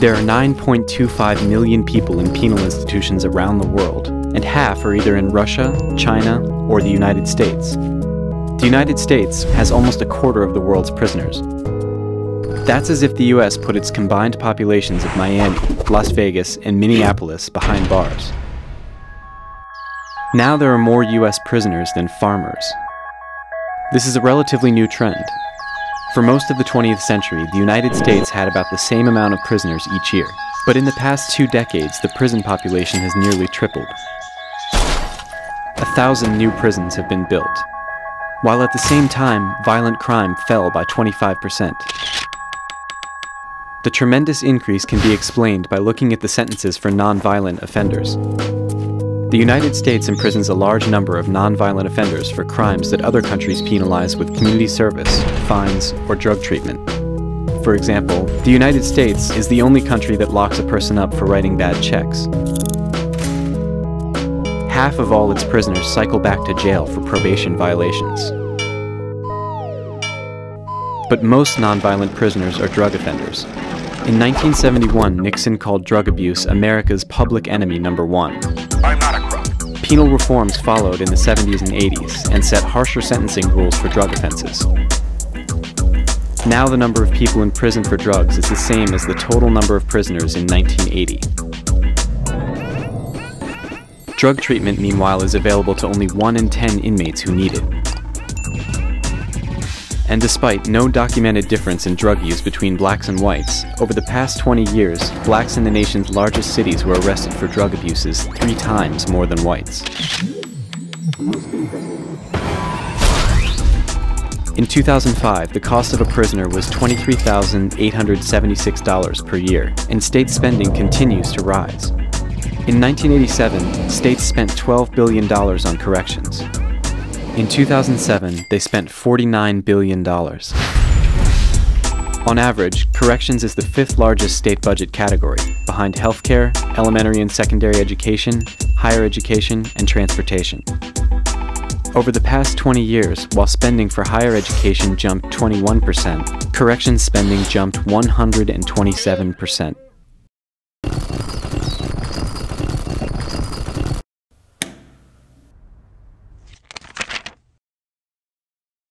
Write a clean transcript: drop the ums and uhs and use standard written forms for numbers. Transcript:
There are 9.25 million people in penal institutions around the world, and half are either in Russia, China, or the United States. The United States has almost a quarter of the world's prisoners. That's as if the US put its combined populations of Miami, Las Vegas, and Minneapolis behind bars. Now there are more US prisoners than farmers. This is a relatively new trend. For most of the 20th century, the United States had about the same amount of prisoners each year. But in the past 2 decades, the prison population has nearly tripled. 1,000 new prisons have been built, while at the same time, violent crime fell by 25%. The tremendous increase can be explained by looking at the sentences for non-violent offenders. The United States imprisons a large number of non-violent offenders for crimes that other countries penalize with community service, fines, or drug treatment. For example, the United States is the only country that locks a person up for writing bad checks. Half of all its prisoners cycle back to jail for probation violations. But most non-violent prisoners are drug offenders. In 1971, Nixon called drug abuse America's public enemy #1. I'm not a crook. Penal reforms followed in the 70s and 80s and set harsher sentencing rules for drug offenses. Now the number of people in prison for drugs is the same as the total number of prisoners in 1980. Drug treatment, meanwhile, is available to only 1 in 10 inmates who need it. And despite no documented difference in drug use between blacks and whites, over the past 20 years, blacks in the nation's largest cities were arrested for drug abuses 3 times more than whites. In 2005, the cost of a prisoner was $23,876 per year, and state spending continues to rise. In 1987, states spent $12 billion on corrections. In 2007, they spent $49 billion. On average, corrections is the 5th largest state budget category, behind healthcare, elementary and secondary education, higher education, and transportation. Over the past 20 years, while spending for higher education jumped 21%, corrections spending jumped 127%.